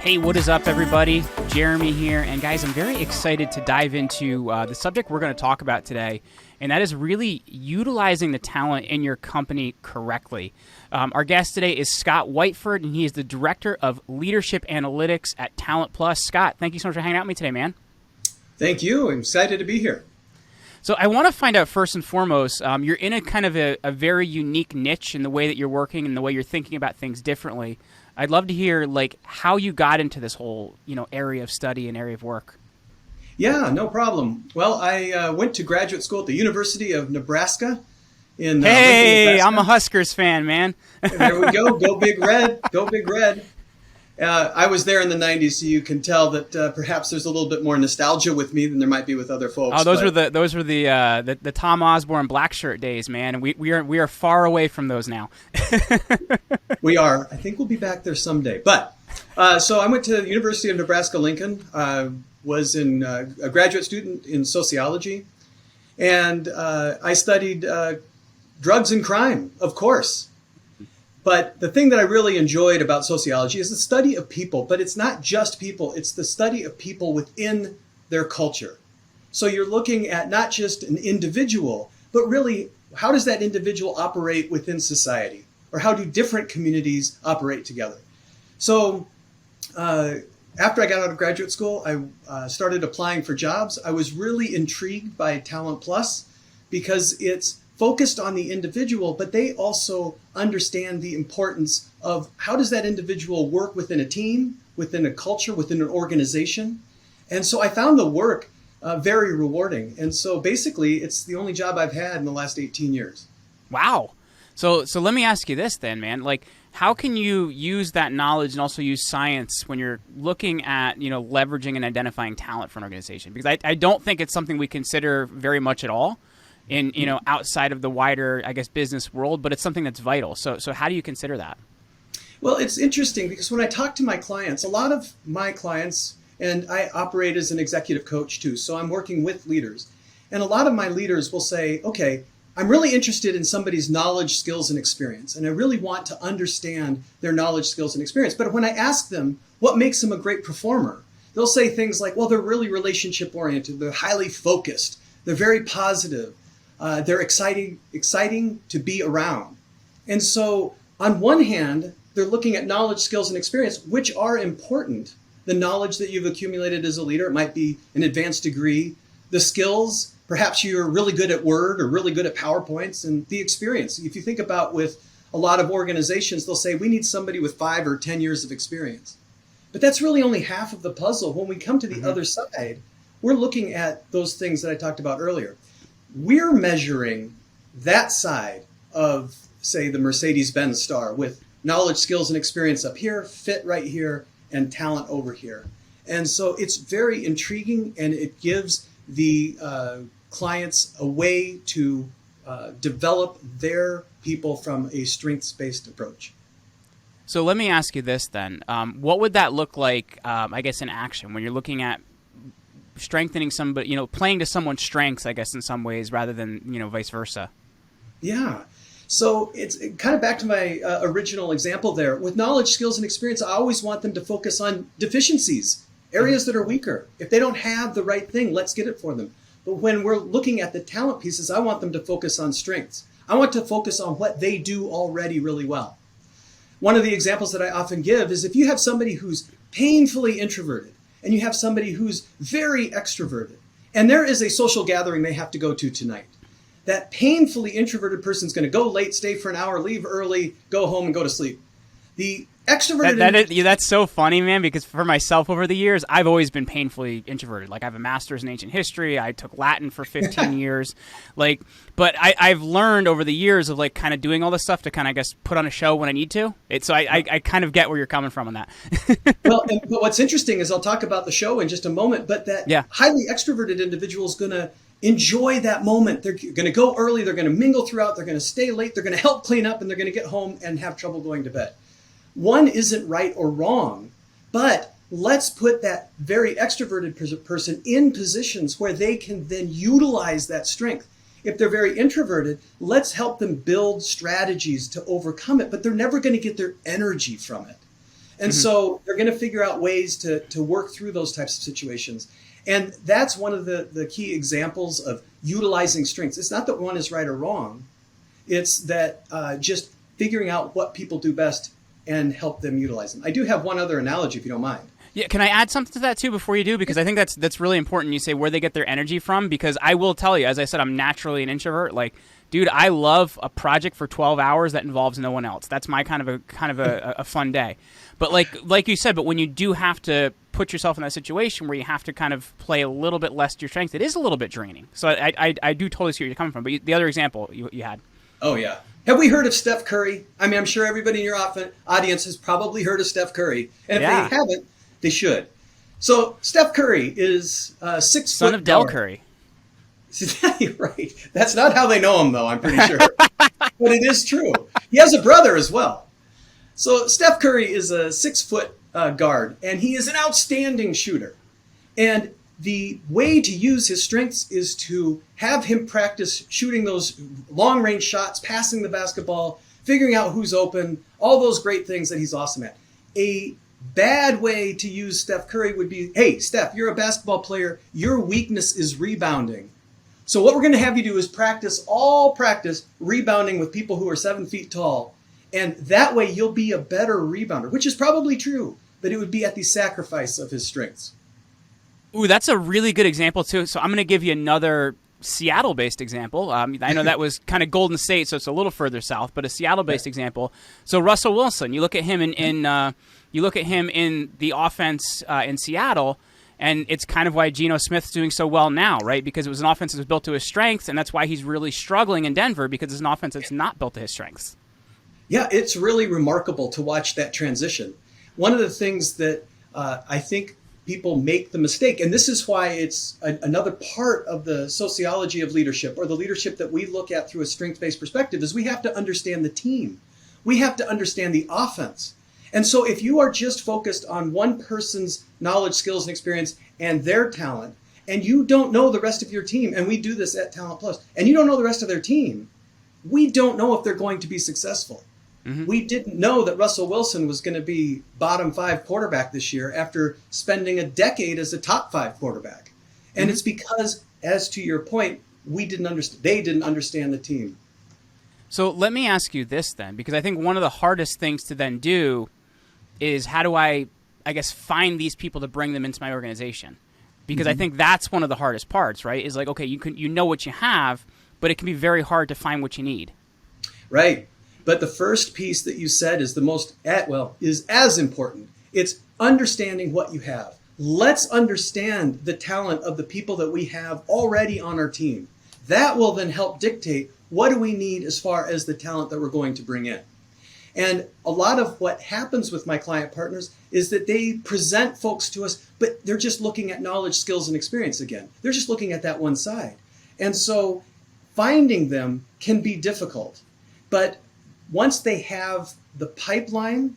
Hey, what is up, everybody? Jeremy here. And guys, I'm very excited to dive into the subject we're going to talk about today, and that is really utilizing the talent in your company correctly. Our guest today is Scott Whiteford, and he is the Director of Leadership Analytics at Talent Plus. Scott, thank you so much for hanging out with me today, man. Thank you. I'm excited to be here. So I want to find out first and foremost, you're in a kind of a very unique niche in the way that you're working and the way you're thinking about things differently. I'd love to hear how you got into this whole area of study and area of work. Yeah, no problem. Well, I went to graduate school at the University of Nebraska in Hey, Lincoln, Nebraska. I'm a Huskers fan, man. There we go. Go Big Red. Go Big Red. I was there in the 90s, so you can tell that perhaps there's a little bit more nostalgia with me than there might be with other folks. Oh, those were the Tom Osborne black shirt days, man, and we are far away from those now. We are. I think we'll be back there someday. But so I went to the University of Nebraska-Lincoln. Was a graduate student in sociology, and I studied drugs and crime, of course. But the thing that I really enjoyed about sociology is the study of people. But it's not just people. It's the study of people within their culture. So you're looking at not just an individual, but really how does that individual operate within society? Or how do different communities operate together? So after I got out of graduate school, I started applying for jobs. I was really intrigued by Talent Plus because it's focused on the individual, but they also understand the importance of how does that individual work within a team, within a culture, within an organization. And so I found the work very rewarding. And so basically, it's the only job I've had in the last 18 years. Wow. So let me ask you this then, man. How can you use that knowledge and also use science when you're looking at, leveraging and identifying talent for an organization? Because I don't think it's something we consider very much at all in, outside of the wider, I guess, business world, but it's something that's vital. So how do you consider that? Well, it's interesting because when I talk to my clients, a lot of my clients, and I operate as an executive coach too, so I'm working with leaders. And a lot of my leaders will say, okay, I'm really interested in somebody's knowledge, skills, and experience. And I really want to understand their knowledge, skills, and experience. But when I ask them what makes them a great performer, they'll say things like, well, they're really relationship oriented. They're highly focused. They're very positive. They're exciting to be around. And so on one hand, they're looking at knowledge, skills, and experience, which are important. The knowledge that you've accumulated as a leader, it might be an advanced degree. The skills, perhaps you're really good at Word or really good at PowerPoints, and the experience. If you think about with a lot of organizations, they'll say, we need somebody with 5 or 10 years of experience. But that's really only half of the puzzle. When we come to the other side, we're looking at those things that I talked about earlier. We're measuring that side of, say, the Mercedes-Benz star with knowledge, skills, and experience up here, fit right here, and talent over here. And so it's very intriguing, and it gives the clients a way to develop their people from a strengths-based approach. So let me ask you this then. What would that look like, I guess, in action when you're looking at strengthening somebody, playing to someone's strengths, I guess, in some ways rather than, vice versa? Yeah. So it's kind of back to my original example there. With knowledge, skills, and experience, I always want them to focus on deficiencies, areas that are weaker. If they don't have the right thing, let's get it for them. But when we're looking at the talent pieces, I want them to focus on strengths. I want to focus on what they do already really well. One of the examples that I often give is if you have somebody who's painfully introverted and you have somebody who's very extroverted, and there is a social gathering they have to go to tonight, that painfully introverted person's going to go late, stay for an hour, leave early, go home, and go to sleep. The extroverted... That's so funny, man, because for myself over the years, I've always been painfully introverted. I have a master's in ancient history. I took Latin for 15 years. But I've learned over the years of kind of doing all this stuff to kind of, I guess, put on a show when I need to. So I kind of get where you're coming from on that. But what's interesting is I'll talk about the show in just a moment, but that highly extroverted individual is going to enjoy that moment. They're going to go early. They're going to mingle throughout. They're going to stay late. They're going to help clean up, and they're going to get home and have trouble going to bed. One isn't right or wrong, but let's put that very extroverted person in positions where they can then utilize that strength. If they're very introverted, let's help them build strategies to overcome it, but they're never going to get their energy from it. And so they're going to figure out ways to work through those types of situations. And that's one of the key examples of utilizing strengths. It's not that one is right or wrong. It's that just figuring out what people do best and help them utilize them. I do have one other analogy, if you don't mind. Yeah, can I add something to that too before you do? Because I think that's really important. You say where they get their energy from, because I will tell you, as I said, I'm naturally an introvert. Like, dude, I love a project for 12 hours that involves no one else. That's my kind of a fun day. But like you said, but when you do have to put yourself in that situation where you have to kind of play a little bit less to your strengths, it is a little bit draining. So I do totally see where you're coming from. But the other example you had. Oh, yeah. Have we heard of Steph Curry? I mean, I'm sure everybody in your audience has probably heard of Steph Curry. And if they haven't, they should. So Steph Curry is 6 foot son of Del Curry. Right. That's not how they know him, though, I'm pretty sure. But it is true. He has a brother as well. So Steph Curry is a 6 foot guard, and he is an outstanding shooter. And the way to use his strengths is to have him practice shooting those long-range shots, passing the basketball, figuring out who's open, all those great things that he's awesome at. A bad way to use Steph Curry would be, hey, Steph, you're a basketball player. Your weakness is rebounding. So what we're going to have you do is practice rebounding with people who are 7 feet tall. And that way you'll be a better rebounder, which is probably true, but it would be at the sacrifice of his strengths. Ooh, that's a really good example, too. So I'm going to give you another Seattle-based example. I know that was kind of Golden State, so it's a little further south, but a Seattle-based example. So Russell Wilson, you look at him in the offense in Seattle, and it's kind of why Geno Smith's doing so well now, right? Because it was an offense that was built to his strengths, and that's why he's really struggling in Denver, because it's an offense that's not built to his strengths. Yeah, it's really remarkable to watch that transition. One of the things that I think people make the mistake, and this is why it's another part of the sociology of leadership, or the leadership that we look at through a strength-based perspective, is we have to understand the team. We have to understand the offense. And so if you are just focused on one person's knowledge, skills, and experience and their talent, and you don't know the rest of your team, and we do this at Talent Plus, and you don't know the rest of their team, we don't know if they're going to be successful. Mm-hmm. We didn't know that Russell Wilson was going to be bottom 5 quarterback this year after spending a decade as a top 5 quarterback. And it's because, as to your point, they didn't understand the team. So let me ask you this then, because I think one of the hardest things to then do is how do I guess, find these people to bring them into my organization? Because I think that's one of the hardest parts, right? Is like, okay, you know what you have, but it can be very hard to find what you need. Right. But the first piece that you said is is as important. It's understanding what you have. Let's understand the talent of the people that we have already on our team. That will then help dictate what do we need as far as the talent that we're going to bring in. And a lot of what happens with my client partners is that they present folks to us, but they're just looking at knowledge, skills, and experience again. They're just looking at that one side. And so finding them can be difficult. But once they have the pipeline,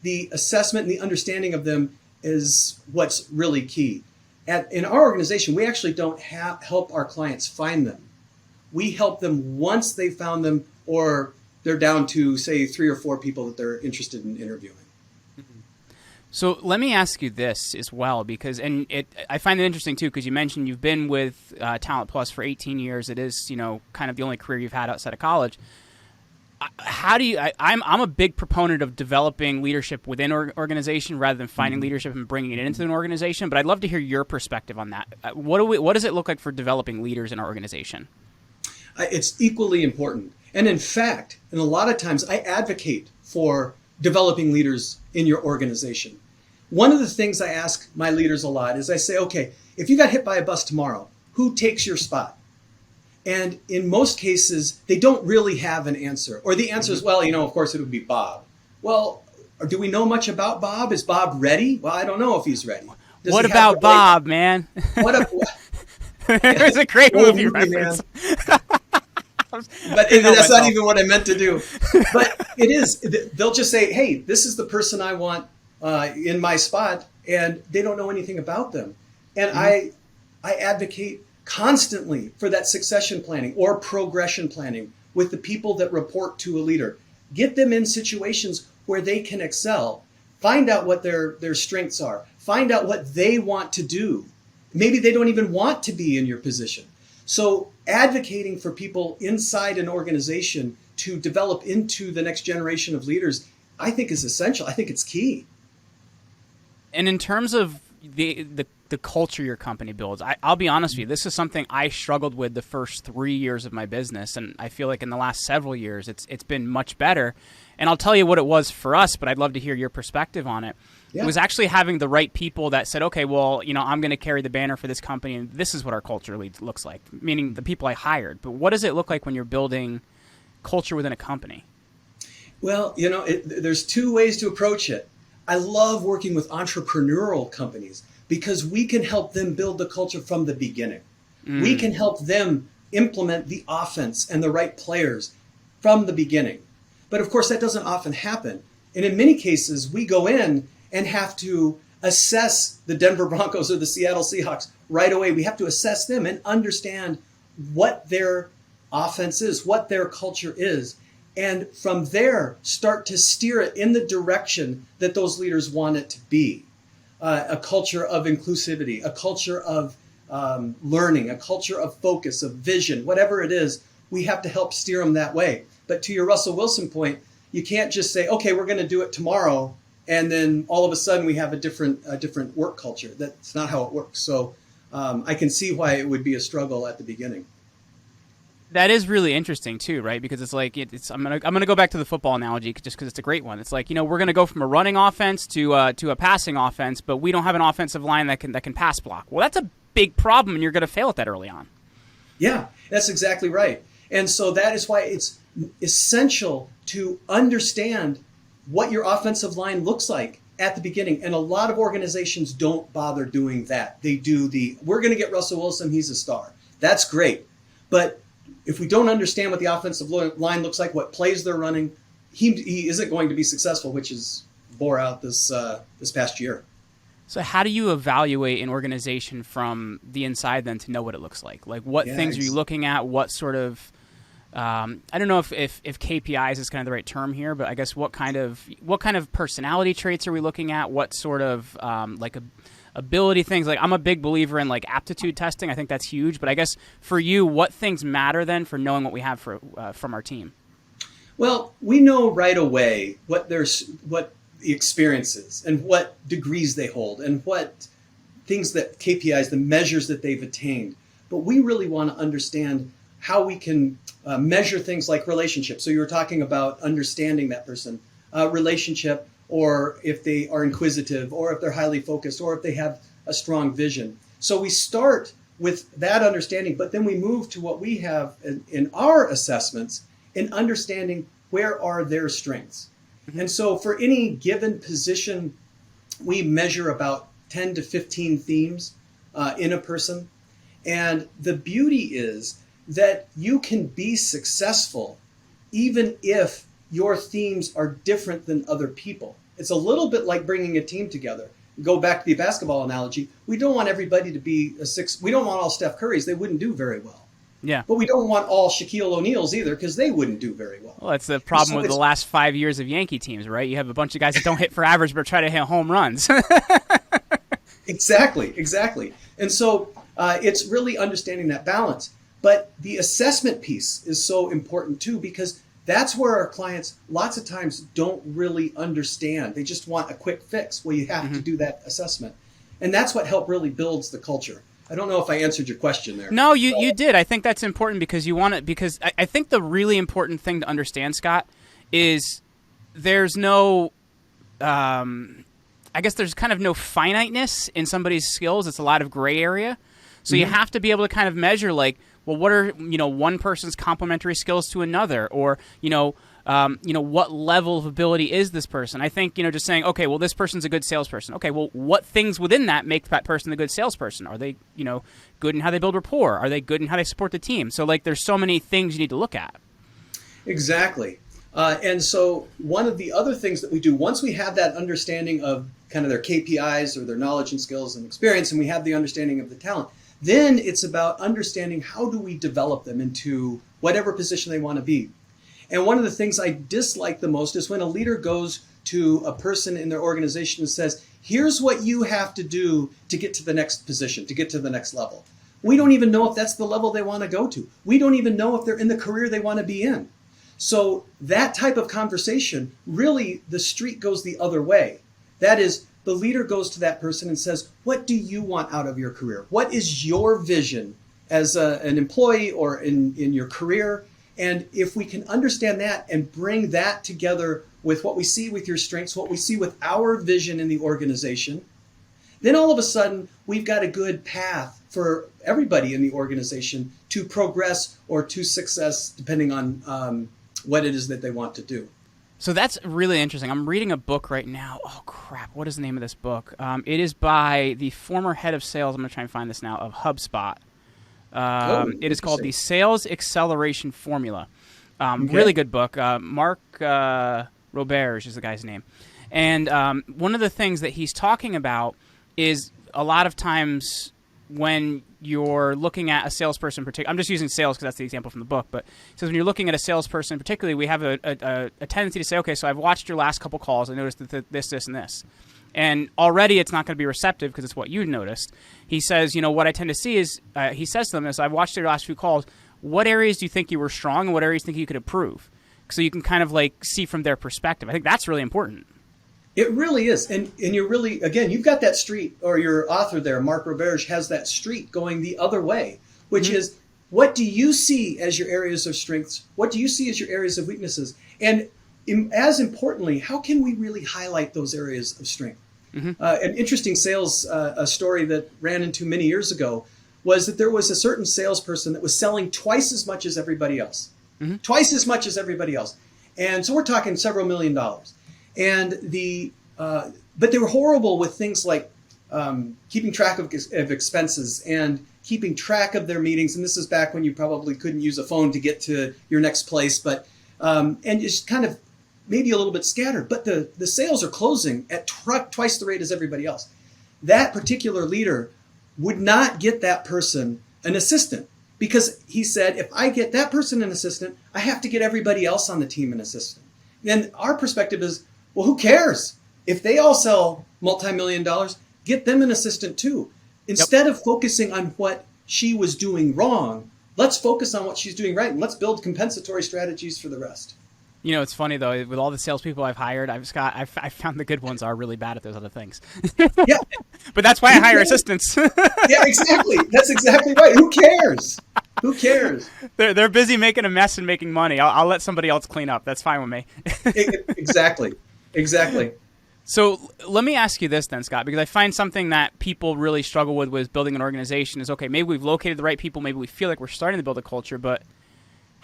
the assessment and the understanding of them is what's really key. In our organization, we actually don't help our clients find them. We help them once they found them, or they're down to, say, 3 or 4 people that they're interested in interviewing. So let me ask you this as well, because I find it interesting too, because you mentioned you've been with Talent Plus for 18 years. It is, kind of the only career you've had outside of college. How do you? I'm a big proponent of developing leadership within an organization rather than finding leadership and bringing it into an organization. But I'd love to hear your perspective on that. What does it look like for developing leaders in our organization? It's equally important. And in fact, and a lot of times I advocate for developing leaders in your organization. One of the things I ask my leaders a lot is I say, okay, if you got hit by a bus tomorrow, who takes your spot? And in most cases, they don't really have an answer. Or the answer is, well, of course it would be Bob. Well, do we know much about Bob? Is Bob ready? Well, I don't know if he's ready. What about Bob, man? There's a great movie reference. But that's not even what I meant to do. But it is. They'll just say, hey, this is the person I want in my spot, and they don't know anything about them. And I advocate constantly for that succession planning or progression planning with the people that report to a leader. Get them in situations where they can excel. Find out what their strengths are. Find out what they want to do. Maybe they don't even want to be in your position. So advocating for people inside an organization to develop into the next generation of leaders, I think is essential. I think it's key. And in terms of the culture your company builds, I'll be honest with you, this is something I struggled with the first 3 years of my business, and I feel like in the last several years it's been much better. And I'll tell you what it was for us, but I'd love to hear your perspective on it. Yeah. It was actually having the right people that said, okay, well, I'm going to carry the banner for this company, and this is what our culture looks like, meaning the people I hired. But what does it look like when you're building culture within a company? Well, there's two ways to approach it. I love working with entrepreneurial companies because we can help them build the culture from the beginning. We can help them implement the offense and the right players from the beginning. But of course, that doesn't often happen. And in many cases, we go in and have to assess the Denver Broncos or the Seattle Seahawks right away. We have to assess them and understand what their offense is, what their culture is. And from there, start to steer it in the direction that those leaders want it to be. A culture of inclusivity, a culture of learning, a culture of focus, of vision, whatever it is, we have to help steer them that way. But to your Russell Wilson point, you can't just say, okay, we're going to do it tomorrow, and then all of a sudden we have a different work culture. That's not how it works. So I can see why it would be a struggle at the beginning. That is really interesting too, right? Because it's like I'm gonna go back to the football analogy just because it's a great one. It's like we're gonna go from a running offense to a passing offense, but we don't have an offensive line that can pass block. Well, that's a big problem, and you're gonna fail at that early on. Yeah, that's exactly right. And so that is why it's essential to understand what your offensive line looks like at the beginning. And a lot of organizations don't bother doing that. They do we're going to get Russell Wilson, he's a star. That's great. But if we don't understand what the offensive line looks like, what plays they're running, he isn't going to be successful, which is bore out this past year. So how do you evaluate an organization from the inside then to know what it looks like? Like what things are you looking at? What sort of I don't know if KPIs is kind of the right term here, but I guess what kind of personality traits are we looking at? What sort of ability things? Like I'm a big believer in like aptitude testing. I think that's huge. But I guess for you, what things matter then for knowing what we have from our team? Well, we know right away what the experience is and what degrees they hold and what things that KPIs, the measures that they've attained. But we really want to understand how we can measure things like relationships. So you were talking about understanding that person, relationship, or if they are inquisitive, or if they're highly focused, or if they have a strong vision. So we start with that understanding, but then we move to what we have in our assessments in understanding where are their strengths. Mm-hmm. And so for any given position, we measure about 10 to 15 themes in a person. And the beauty is that you can be successful even if your themes are different than other people. It's a little bit like bringing a team together. Go back to the basketball analogy. We don't want everybody to be we don't want all Steph Currys. They wouldn't do very well. Yeah. But we don't want all Shaquille O'Neals either because they wouldn't do very well. Well, that's the problem with the last 5 years of Yankee teams, right? You have a bunch of guys that don't hit for average but try to hit home runs. Exactly. And so it's really understanding that balance. But the assessment piece is so important too, because that's where our clients lots of times don't really understand. They just want a quick fix. Well, you have to do that assessment. And that's what really builds the culture. I don't know if I answered your question there. No, you did. I think that's important because you want it, because I think the really important thing to understand, Scott, is there's no, I guess there's kind of no finiteness in somebody's skills. It's a lot of gray area. So you have to be able to kind of measure like, well, what are, one person's complementary skills to another, or, what level of ability is this person? I think, just saying, okay, well, this person's a good salesperson. Okay, well, what things within that make that person a good salesperson? Are they, good in how they build rapport? Are they good in how they support the team? So, like, there's so many things you need to look at. Exactly. And so one of the other things that we do, once we have that understanding of kind of their KPIs or their knowledge and skills and experience, and we have the understanding of the talent, then it's about understanding how do we develop them into whatever position they want to be. And one of the things I dislike the most is when a leader goes to a person in their organization and says, here's what you have to do to get to the next position, to get to the next level. We don't even know if that's the level they want to go to. We don't even know if they're in the career they want to be in. So that type of conversation, really, the street goes the other way. That is, the leader goes to that person and says, what do you want out of your career? What is your vision as an employee or in your career? And if we can understand that and bring that together with what we see with your strengths, what we see with our vision in the organization, then all of a sudden we've got a good path for everybody in the organization to progress or to success, depending on what it is that they want to do. So that's really interesting. I'm reading a book right now. Oh, crap. What is the name of this book? It is by the former head of sales. I'm going to try and find this now, of HubSpot. It is called The Sales Acceleration Formula. Really good book. Mark Roberge is the guy's name. And one of the things that he's talking about is a lot of times when you're looking at a salesperson, I'm just using sales because that's the example from the book, but he says when you're looking at a salesperson particularly, we have a tendency to say, okay, so I've watched your last couple calls. I noticed that this, and this. And already it's not going to be receptive because it's what you noticed. He says, what I tend to see is, he says to them, is I've watched your last few calls. What areas do you think you were strong and what areas do you think you could improve? So you can kind of like see from their perspective. I think that's really important. It really is. And you're really, again, you've got that street, or your author there, Mark Roberge, has that street going the other way, which is, what do you see as your areas of strengths? What do you see as your areas of weaknesses? And as importantly, how can we really highlight those areas of strength? An interesting sales story that ran into many years ago was that there was a certain salesperson that was selling twice as much as everybody else. Twice as much as everybody else. And so we're talking several $1 million. And but they were horrible with things like keeping track of expenses and keeping track of their meetings. And this is back when you probably couldn't use a phone to get to your next place, but and it's kind of maybe a little bit scattered. But the sales are closing at twice the rate as everybody else. That particular leader would not get that person an assistant, because he said, if I get that person an assistant, I have to get everybody else on the team an assistant. And our perspective is, well, who cares? If they all sell multi-million dollars, get them an assistant too. Instead of focusing on what she was doing wrong, let's focus on what she's doing right, and let's build compensatory strategies for the rest. It's funny though. With all the salespeople I've hired, I found the good ones are really bad at those other things. Yeah, but that's why I hire assistants. Yeah, exactly. That's exactly right. Who cares? Who cares? They're busy making a mess and making money. I'll let somebody else clean up. That's fine with me. Exactly. So let me ask you this then, Scott, because I find something that people really struggle with building an organization is, okay, maybe we've located the right people, maybe we feel like we're starting to build a culture, but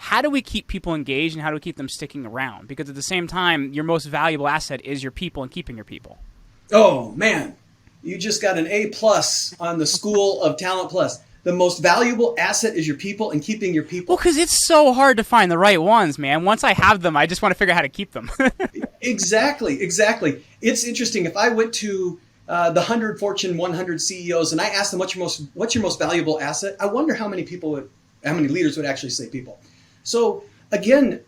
how do we keep people engaged and how do we keep them sticking around? Because at the same time, your most valuable asset is your people and keeping your people. Oh, man. You just got an A+ on the School of Talent Plus. The most valuable asset is your people and keeping your people. Well, because it's so hard to find the right ones, man. Once I have them, I just want to figure out how to keep them. Exactly. It's interesting. If I went to the Fortune 100 CEOs and I asked them, what's your most valuable asset? I wonder how many leaders would actually say people. So again,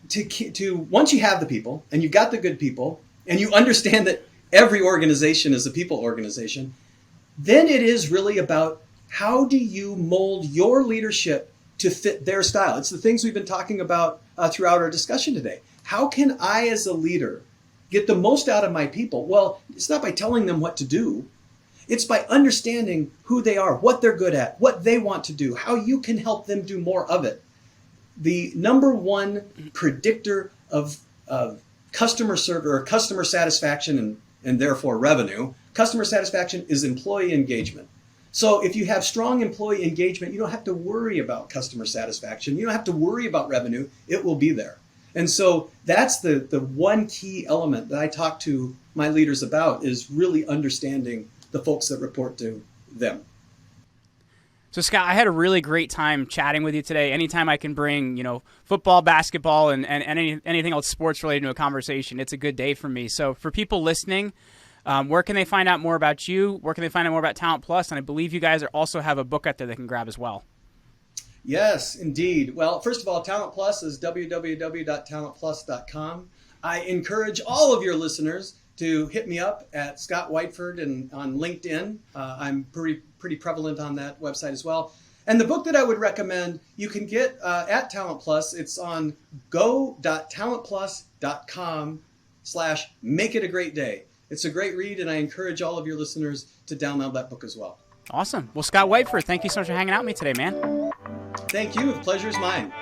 to once you have the people and you've got the good people and you understand that every organization is a people organization, then it is really about how do you mold your leadership to fit their style. It's the things we've been talking about throughout our discussion today. How can I as a leader get the most out of my people? Well, it's not by telling them what to do. It's by understanding who they are, what they're good at, what they want to do, how you can help them do more of it. The number one predictor of customer service or customer satisfaction and therefore revenue, customer satisfaction is employee engagement. So if you have strong employee engagement, you don't have to worry about customer satisfaction. You don't have to worry about revenue. It will be there. And so that's the one key element that I talk to my leaders about, is really understanding the folks that report to them. So, Scott, I had a really great time chatting with you today. Anytime I can bring, football, basketball, and anything else sports related to a conversation, it's a good day for me. So for people listening, where can they find out more about you? Where can they find out more about Talent Plus? And I believe you guys also have a book out there they can grab as well. Yes, indeed. Well, first of all, Talent Plus is www.talentplus.com. I encourage all of your listeners to hit me up at Scott Whiteford and on LinkedIn. I'm pretty prevalent on that website as well. And the book that I would recommend you can get at Talent Plus. It's on go.talentplus.com/make it a great day. It's a great read, and I encourage all of your listeners to download that book as well. Awesome. Well, Scott Whiteford, thank you so much for hanging out with me today, man. Thank you. The pleasure is mine.